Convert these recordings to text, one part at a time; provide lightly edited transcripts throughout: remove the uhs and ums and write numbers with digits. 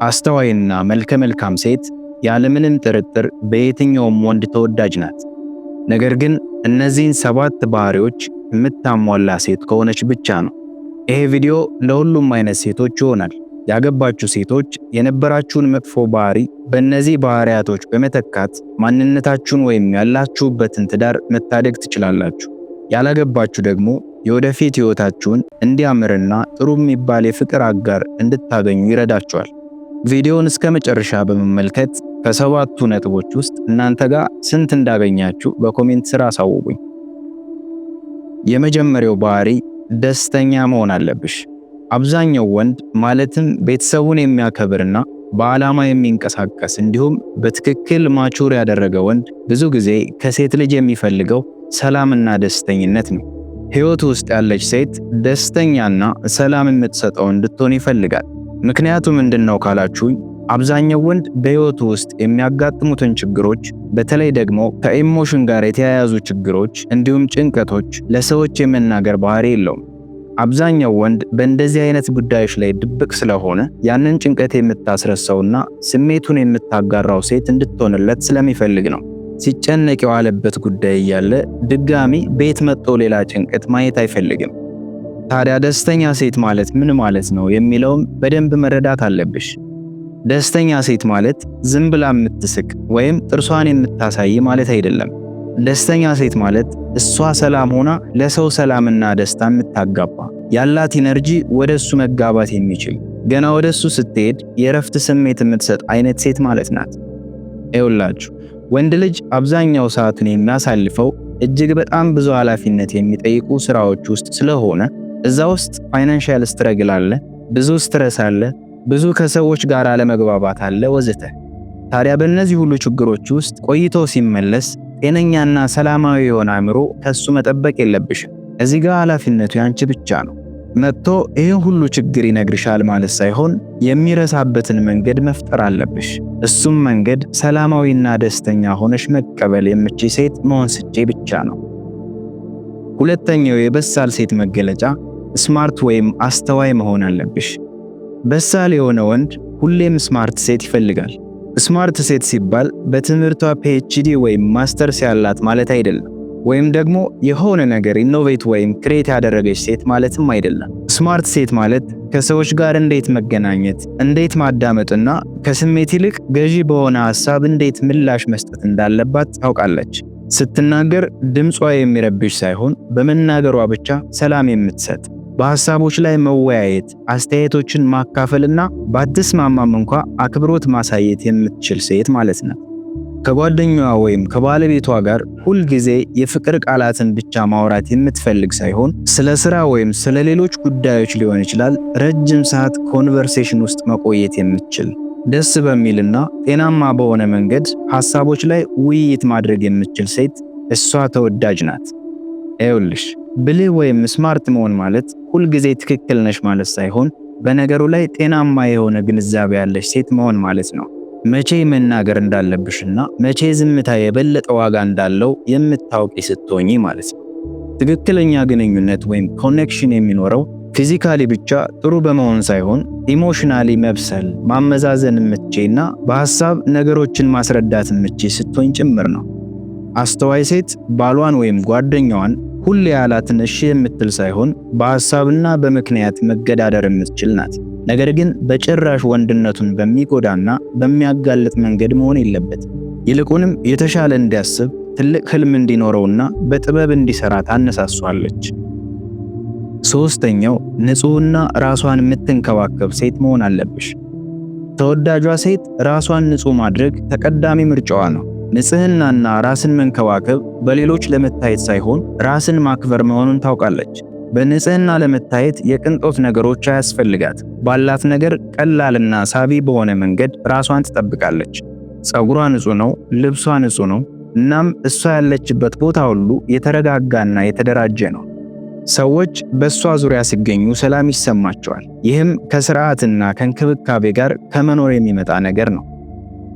አስተዋይና መልከ መልካም ሴት ያለምንም ጥርጥር በየትኛውም ወንድ ተወዳጅ ናት። ነገር ግን እነዚህን 7 ባህሪዎች የምታሟላ ሴት ከሆነች ብቻ ነው። ይሄ ቪዲዮ ለሁሉም አይነት ሴቶች ይሆናል። ያገባችሁ ሴቶች የነበራችሁን መጥፎ ባህሪ በእነዚህ ባህሪያቶች በመተካት ማንነታችሁን ወይም ያላችሁበትን ትዳር መታደግ ትችላላችሁ። ያላገባችሁ ደግሞ የወደፊት ህይወታችሁን እንዲያምርና ጥሩ የሚባል የፍቅር አጋር እንድታገኙ ይረዳችኋል። ቪዲዮውን እስከ መጨረሻ በመመልከት ከ7ቱ ነጥቦች ውስጥ እናንተ ጋር ስንት እንዳገኛችሁ በኮሜንት ስራ አሳውቁኝ። የመጀመሪያው ባህሪ ደስተኛ መሆን አለብሽ። አብዛኛው ወንድ ማለትም ቤተሰቡን የሚያከብርና በዓላማ የሚንቀሳቀስ እንዲሁም በትክክል ማቹር ያደረገ ወንድ ብዙ ጊዜ ከሴት ልጅ የሚፈልገው ሰላምና ደስተኝነት ነው። ህይወቱ ውስጥ ያለች ሴት ደስተኛና ሰላም የምትሰጠው እንድትሆን ይፈልጋል። ምክንያቱ ምንድነው ካላችሁኝ፣ አብዛኛው ወንድ በህይወቱ ውስጥ የሚያጋጥሙትን ችግሮች በተለይ ደግሞ ከኢሞሽን ጋር የተያያዙ ችግሮች እንዲሁም ጭንቀቶች ለሰዎች የመናገር ባህሪ የለውም። አብዛኛው ወንድ በእንደዚህ አይነት ጉዳዮች ላይ ድብቅ ስለሆነ ያንን ጭንቀት የምታስረሳውና ስሜቱን የምታጋራው ሴት እንድትሆንለት ስለሚፈልግ ነው። ሲጨነቅ የዋለበት ጉዳይ እያለ ድጋሚ ቤት መጥቶ ሌላ ጭንቀት ማየት አይፈልግም። ታዲያ ደስተኛ ሴት ማለት ምን ማለት ነው የሚለውም በደንብ መረዳት አለብሽ። ደስተኛ ሴት ማለት ዝም ብላ የምትስቅ ወይም ጥርሷን የምታሳይ ማለት አይደለም። ደስተኛ ሴት ማለት እሷ ሰላም ሆና ለሰው ሰላምና ደስታ የምታጋባ፣ ያላት ኢነርጂ ወደሱ መጋባት የሚችል ገና ወደሱ ስትሄድ የረፍት ስሜት የምትሰጥ አይነት ሴት ማለት ናት። ይኸውላችሁ ወንድ ልጅ አብዛኛው ሰዓቱን የሚያሳልፈው እጅግ በጣም ብዙ ኃላፊነት የሚጠይቁ ስራዎች ውስጥ ስለሆነ እዛ ውስጥ ፋይናንሻል ስትረግል አለ፣ ብዙ ስትረስ አለ፣ ብዙ ከሰዎች ጋር አለመግባባት አለ ወዘተ። ታዲያ በእነዚህ ሁሉ ችግሮች ውስጥ ቆይቶ ሲመለስ ጤነኛና ሰላማዊ የሆነ አእምሮ ከሱ መጠበቅ የለብሽም። እዚህ ጋር ኃላፊነቱ ያንቺ ብቻ ነው። መጥቶ ይሄ ሁሉ ችግር ይነግርሻል ማለት ሳይሆን የሚረሳበትን መንገድ መፍጠር አለብሽ። እሱም መንገድ ሰላማዊና ደስተኛ ሆነሽ መቀበል የምትችይ ሴት መሆን ስትችይ ብቻ ነው። ሁለተኛው የበሳል ሴት መገለጫ ስማርት ወይም አስተዋይ መሆን አለብሽ። በሳል የሆነ ወንድ ሁሌም ስማርት ሴት ይፈልጋል። ስማርት ሴት ሲባል በትምህርቷ ፒኤችዲ ወይም ማስተርስ ያላት ማለት አይደለም። ወይም ደግሞ የሆነ ነገር ኢኖቬት ወይም ክሬት ያደረገች ሴት ማለትም አይደለም። ስማርት ሴት ማለት ከሰዎች ጋር እንዴት መገናኘት፣ እንዴት ማዳመጥና ከስሜት ይልቅ ገዢ በሆነ ሐሳብ እንዴት ምላሽ መስጠት እንዳለባት ታውቃለች። ስትናገር ድምጿ የሚረብሽ ሳይሆን በመናገሯ ብቻ ሰላም የምትሰጥ፣ በሐሳቦች ላይ መወያየት፣ አስተያየቶችን ማካፈልና ባትስማማም እንኳ አክብሮት ማሳየት የምትችል ሴት ማለት ነው። ከጓደኛዋ ወይም ከባለቤቷ ጋር ሁል ጊዜ የፍቅር ቃላትን ብቻ ማውራት የምትፈልግ ሳይሆን ስለ ስራ ወይም ስለ ሌሎች ጉዳዮች ሊሆን ይችላል ረጅም ሰዓት ኮንቨርሴሽን ውስጥ መቆየት የምትችል፣ ደስ በሚልና ጤናማ በሆነ መንገድ ሐሳቦች ላይ ውይይት ማድረግ የምትችል ሴት እሷ ተወዳጅ ናት። ይኸውልሽ ብልህ ወይም ስማርት መሆን ማለት ሁል ጊዜ ትክክል ነሽ ማለት ሳይሆን በነገሩ ላይ ጤናማ የሆነ ግንዛቤ ያለሽ ሴት መሆን ማለት ነው። መቼ መናገር እንዳለብሽና መቼ ዝምታ የበለጠ ዋጋ እንዳለው የምታውቂ ስትሆኚ ማለት ነው። ትክክለኛ ግንኙነት ወይም ኮኔክሽን የሚኖረው ፊዚካሊ ብቻ ጥሩ በመሆን ሳይሆን ኢሞሽናሊ መብሰል፣ ማመዛዘን የምትችይና በሐሳብ ነገሮችን ማስረዳት የምትችይ ስትሆኝ ጭምር ነው። አስተዋይ ሴት ባሏን ወይም ጓደኛዋን ሁሌ ያላትን እሺ የምትል ሳይሆን በሐሳብና በምክንያት መገዳደር የምትችል ናት። ነገር ግን በጭራሽ ወንድነቱን በሚጎዳና በሚያጋልጥ መንገድ መሆን የለበትም። ይልቁንም የተሻለ እንዲያስብ፣ ትልቅ ህልም እንዲኖረውና በጥበብ እንዲሰራ ታነሳሷለች። ሶስተኛው ንጹህና ራሷን የምትንከባከብ ሴት መሆን አለብሽ። ተወዳጇ ሴት ራሷን ንጹህ ማድረግ ተቀዳሚ ምርጫዋ ነው። ንጽህናና ራስን መንከባከብ በሌሎች ለመታየት ሳይሆን ራስን ማክበር መሆኑን ታውቃለች። በንጽህና ለመታየት የቅንጦት ነገሮች አያስፈልጋት። ባላት ነገር ቀላልና ሳቢ በሆነ መንገድ ራሷን ትጠብቃለች። ጸጉሯ ንጹህ ነው፣ ልብሷ ንጹህ ነው። እናም እሷ ያለችበት ቦታ ሁሉ የተረጋጋና የተደራጀ ነው። ሰዎች በእሷ ዙሪያ ሲገኙ ሰላም ይሰማቸዋል። ይህም ከስርዓትና ከእንክብካቤ ጋር ከመኖር የሚመጣ ነገር ነው።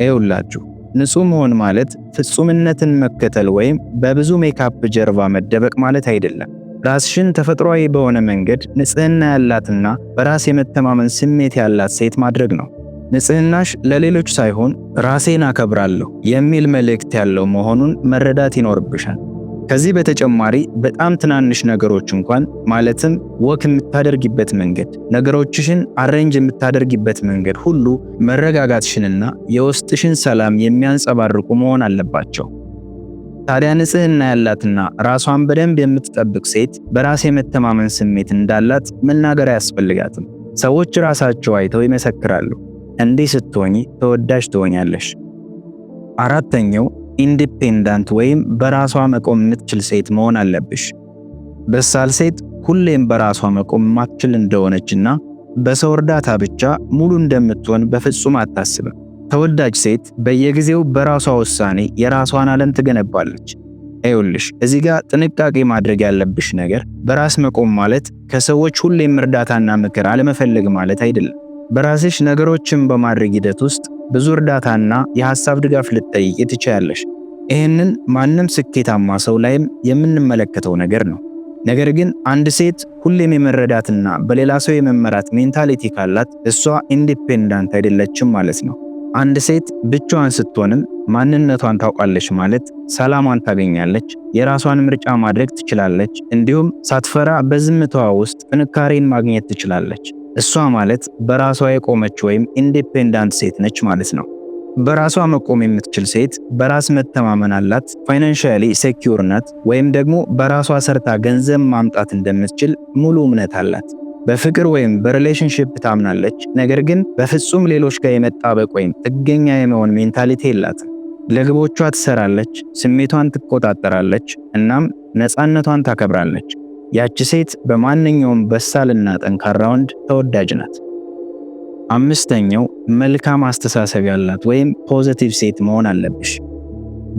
ይኸውላችሁ ንጹህ መሆን ማለት ፍጹምነትን መከተል ወይም በብዙ ሜካፕ ጀርባ መደበቅ ማለት አይደለም። ራስሽን ተፈጥሯዊ በሆነ መንገድ ንጽህና ያላትና በራስ የመተማመን ስሜት ያላት ሴት ማድረግ ነው። ንጽህናሽ ለሌሎች ሳይሆን ራሴን አከብራለሁ የሚል መልእክት ያለው መሆኑን መረዳት ይኖርብሻል። ከዚህ በተጨማሪ በጣም ትናንሽ ነገሮች እንኳን ማለትም ወክ የምታደርጊበት መንገድ፣ ነገሮችሽን አሬንጅ የምታደርጊበት መንገድ ሁሉ መረጋጋትሽንና የውስጥሽን ሰላም የሚያንጸባርቁ መሆን አለባቸው። ታዲያ ንጽህና ያላትና ራሷን በደንብ የምትጠብቅ ሴት በራስ የመተማመን ስሜት እንዳላት መናገር አያስፈልጋትም። ሰዎች ራሳቸው አይተው ይመሰክራሉ። እንዲህ ስትሆኚ ተወዳጅ ትሆኛለሽ። አራተኛው ኢንዲፔንዳንት ወይም በራሷ መቆም የምትችል ሴት መሆን አለብሽ። በሳል ሴት ሁሌም በራሷ መቆም የማትችል እንደሆነችና በሰው እርዳታ ብቻ ሙሉ እንደምትሆን በፍጹም አታስብም። ተወዳጅ ሴት በየጊዜው በራሷ ውሳኔ የራሷን ዓለም ትገነባለች። ይኸውልሽ እዚህ ጋር ጥንቃቄ ማድረግ ያለብሽ ነገር በራስ መቆም ማለት ከሰዎች ሁሌም እርዳታና ምክር አለመፈለግ ማለት አይደለም። በራስሽ ነገሮችን በማድረግ ሂደት ውስጥ ብዙ እርዳታና የሐሳብ ድጋፍ ልትጠይቂ ትችያለሽ። ይህንን ማንም ስኬታማ ሰው ላይም የምንመለከተው ነገር ነው። ነገር ግን አንድ ሴት ሁሌም የመረዳትና በሌላ ሰው የመመራት ሜንታሊቲ ካላት እሷ ኢንዲፔንዳንት አይደለችም ማለት ነው። አንድ ሴት ብቻዋን ስትሆንም ማንነቷን ታውቃለች ማለት ሰላሟን ታገኛለች፣ የራሷን ምርጫ ማድረግ ትችላለች፣ እንዲሁም ሳትፈራ በዝምታዋ ውስጥ ጥንካሬን ማግኘት ትችላለች። እሷ ማለት በራሷ የቆመች ወይም ኢንዲፔንዳንት ሴት ነች ማለት ነው። በራሷ መቆም የምትችል ሴት በራስ መተማመን አላት፣ ፋይናንሻሊ ሴኩር ናት፣ ወይም ደግሞ በራሷ ሰርታ ገንዘብ ማምጣት እንደምትችል ሙሉ እምነት አላት። በፍቅር ወይም በሪሌሽንሺፕ ታምናለች፣ ነገር ግን በፍጹም ሌሎች ጋር የመጣበቅ ወይም ጥገኛ የመሆን ሜንታሊቲ የላትም። ለግቦቿ ትሰራለች፣ ስሜቷን ትቆጣጠራለች፣ እናም ነፃነቷን ታከብራለች። ያቺ ሴት በማንኛውም በሳልና ጠንካራ ወንድ ተወዳጅ ናት። አምስተኛው መልካም አስተሳሰብ ያላት ወይም ፖዚቲቭ ሴት መሆን አለብሽ።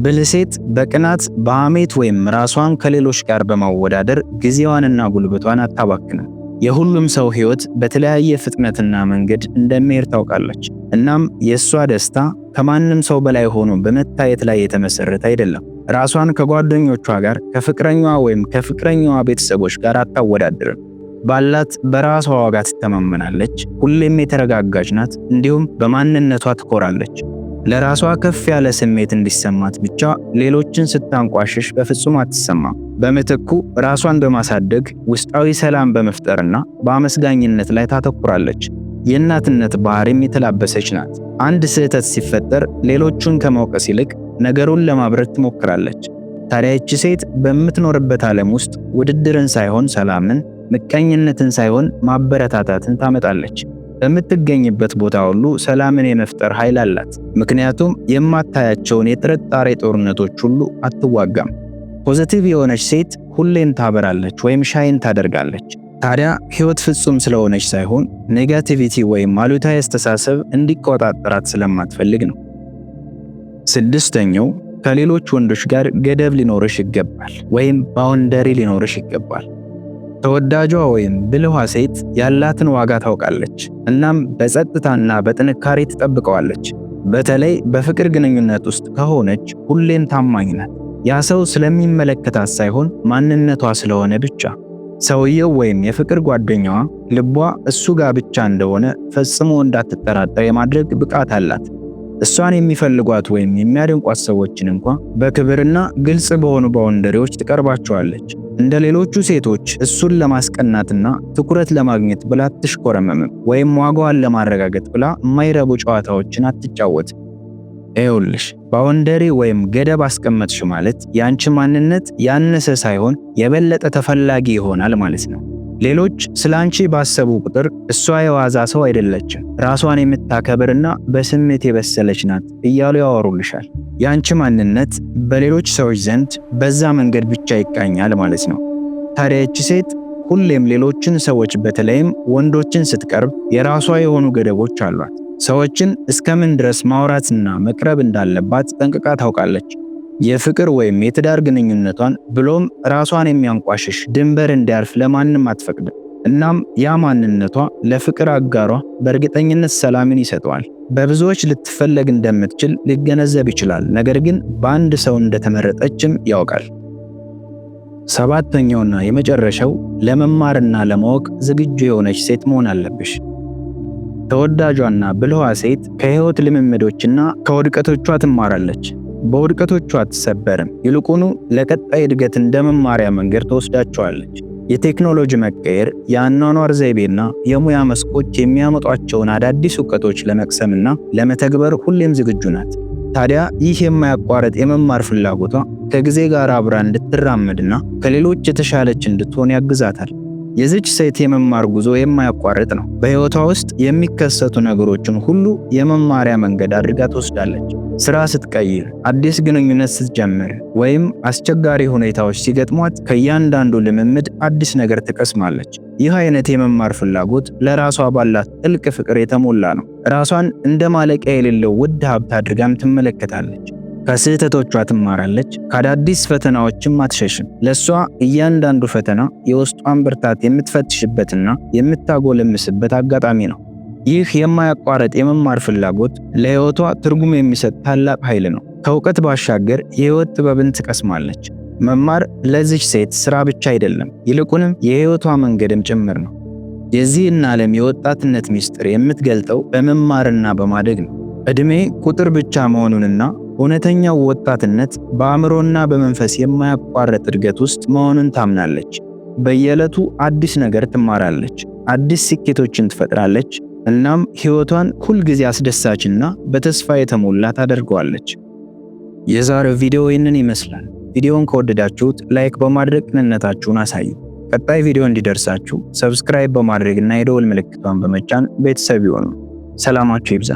ብልህ ሴት በቅናት በሐሜት ወይም ራሷን ከሌሎች ጋር በማወዳደር ጊዜዋንና ጉልበቷን አታባክንም። የሁሉም ሰው ህይወት በተለያየ ፍጥነትና መንገድ እንደሚሄድ ታውቃለች። እናም የሷ ደስታ ከማንም ሰው በላይ ሆኖ በመታየት ላይ የተመሰረተ አይደለም። ራሷን ከጓደኞቿ ጋር፣ ከፍቅረኛዋ ወይም ከፍቅረኛዋ ቤተሰቦች ጋር አታወዳድርም። ባላት በራሷ ዋጋ ትተማመናለች፣ ሁሌም የተረጋጋች ናት፣ እንዲሁም በማንነቷ ትኮራለች። ለራሷ ከፍ ያለ ስሜት እንዲሰማት ብቻ ሌሎችን ስታንቋሽሽ በፍጹም አትሰማም። በምትኩ ራሷን በማሳደግ ውስጣዊ ሰላም በመፍጠርና በአመስጋኝነት ላይ ታተኩራለች። የእናትነት ባህሪም የተላበሰች ናት። አንድ ስህተት ሲፈጠር ሌሎቹን ከመውቀስ ይልቅ ነገሩን ለማብረት ትሞክራለች። ታዲያ ይህች ሴት በምትኖርበት ዓለም ውስጥ ውድድርን ሳይሆን ሰላምን፣ ምቀኝነትን ሳይሆን ማበረታታትን ታመጣለች። በምትገኝበት ቦታ ሁሉ ሰላምን የመፍጠር ኃይል አላት። ምክንያቱም የማታያቸውን የጥርጣሬ ጦርነቶች ሁሉ አትዋጋም። ፖዚቲቭ የሆነች ሴት ሁሌም ታበራለች ወይም ሻይን ታደርጋለች። ታዲያ ህይወት ፍጹም ስለሆነች ሳይሆን ኔጋቲቪቲ ወይም አሉታዊ አስተሳሰብ እንዲቆጣጠራት ስለማትፈልግ ነው። ስድስተኛው ከሌሎች ወንዶች ጋር ገደብ ሊኖርሽ ይገባል ወይም ባውንደሪ ሊኖርሽ ይገባል። ተወዳጇ ወይም ብልኋ ሴት ያላትን ዋጋ ታውቃለች፣ እናም በጸጥታና በጥንካሬ ትጠብቀዋለች። በተለይ በፍቅር ግንኙነት ውስጥ ከሆነች ሁሌም ታማኝ ናት። ያ ሰው ስለሚመለከታት ሳይሆን ማንነቷ ስለሆነ ብቻ። ሰውየው ወይም የፍቅር ጓደኛዋ ልቧ እሱ ጋር ብቻ እንደሆነ ፈጽሞ እንዳትጠራጠር የማድረግ ብቃት አላት። እሷን የሚፈልጓት ወይም የሚያደንቋት ሰዎችን እንኳን በክብርና ግልጽ በሆኑ ባውንደሪዎች ትቀርባቸዋለች። እንደ ሌሎቹ ሴቶች እሱን ለማስቀናትና ትኩረት ለማግኘት ብላ አትሽኮረመምም፣ ወይም ዋጋዋን ለማረጋገጥ ብላ የማይረቡ ጨዋታዎችን አትጫወትም። ይኸውልሽ ባውንደሪ ወይም ገደብ አስቀመጥሽ ማለት ያንቺ ማንነት ያነሰ ሳይሆን የበለጠ ተፈላጊ ይሆናል ማለት ነው። ሌሎች ስላንቺ ባሰቡ ቁጥር እሷ የዋዛ ሰው አይደለችም፣ ራሷን የምታከብርና በስሜት የበሰለች ናት እያሉ ያወሩልሻል። ያንቺ ማንነት በሌሎች ሰዎች ዘንድ በዛ መንገድ ብቻ ይቃኛል ማለት ነው። ታዲያ ይህች ሴት ሁሌም ሌሎችን ሰዎች በተለይም ወንዶችን ስትቀርብ የራሷ የሆኑ ገደቦች አሏት። ሰዎችን እስከምን ድረስ ማውራትና መቅረብ እንዳለባት ጠንቅቃ ታውቃለች። የፍቅር ወይም የትዳር ግንኙነቷን ብሎም ራሷን የሚያንቋሽሽ ድንበር እንዲያልፍ ለማንም አትፈቅድም። እናም ያ ማንነቷ ለፍቅር አጋሯ በእርግጠኝነት ሰላምን ይሰጠዋል። በብዙዎች ልትፈለግ እንደምትችል ሊገነዘብ ይችላል፣ ነገር ግን በአንድ ሰው እንደተመረጠችም ያውቃል። ሰባተኛውና የመጨረሻው ለመማርና ለማወቅ ዝግጁ የሆነች ሴት መሆን አለብሽ። ተወዳጇና ብልህዋ ሴት ከህይወት ልምምዶችና ከውድቀቶቿ ትማራለች። በውድቀቶቿ አትሰበርም፣ ይልቁኑ ለቀጣይ እድገት እንደ መማሪያ መንገድ ትወስዳቸዋለች። የቴክኖሎጂ መቀየር፣ የአኗኗር ዘይቤና የሙያ መስኮች የሚያመጧቸውን አዳዲስ እውቀቶች ለመቅሰምና ለመተግበር ሁሌም ዝግጁ ናት። ታዲያ ይህ የማያቋርጥ የመማር ፍላጎቷ ከጊዜ ጋር አብራ እንድትራመድና ከሌሎች የተሻለች እንድትሆን ያግዛታል። የዚች ሴት የመማር ጉዞ የማያቋርጥ ነው። በህይወቷ ውስጥ የሚከሰቱ ነገሮችን ሁሉ የመማሪያ መንገድ አድርጋ ትወስዳለች። ስራ ስትቀይር፣ አዲስ ግንኙነት ስትጀምር፣ ወይም አስቸጋሪ ሁኔታዎች ሲገጥሟት ከእያንዳንዱ ልምምድ አዲስ ነገር ትቀስማለች። ይህ አይነት የመማር ፍላጎት ለራሷ ባላት ጥልቅ ፍቅር የተሞላ ነው። ራሷን እንደ ማለቂያ የሌለው ውድ ሀብት አድርጋም ትመለከታለች። ከስህተቶቿ ትማራለች፣ ከአዳዲስ ፈተናዎችም አትሸሽም። ለሷ እያንዳንዱ ፈተና የውስጧን ብርታት የምትፈትሽበትና የምታጎለምስበት አጋጣሚ ነው። ይህ የማያቋርጥ የመማር ፍላጎት ለህይወቷ ትርጉም የሚሰጥ ታላቅ ኃይል ነው። ከእውቀት ባሻገር የህይወት ጥበብን ትቀስማለች። መማር ለዚች ሴት ስራ ብቻ አይደለም፣ ይልቁንም የህይወቷ መንገድም ጭምር ነው። የዚህን ዓለም የወጣትነት ሚስጥር የምትገልጠው በመማርና በማደግ ነው። ዕድሜ ቁጥር ብቻ መሆኑንና እውነተኛው ወጣትነት በአእምሮና በመንፈስ የማያቋርጥ እድገት ውስጥ መሆኑን ታምናለች። በየዕለቱ አዲስ ነገር ትማራለች፣ አዲስ ስኬቶችን ትፈጥራለች፣ እናም ህይወቷን ሁልጊዜ አስደሳችና በተስፋ የተሞላ ታደርገዋለች። የዛሬው ቪዲዮ ይህንን ይመስላል። ቪዲዮውን ከወደዳችሁት ላይክ በማድረግ ቅንነታችሁን አሳዩ። ቀጣይ ቪዲዮ እንዲደርሳችሁ ሰብስክራይብ በማድረግና የደወል ምልክቷን በመጫን ቤተሰብ ይሁኑ። ሰላማችሁ ይብዛ።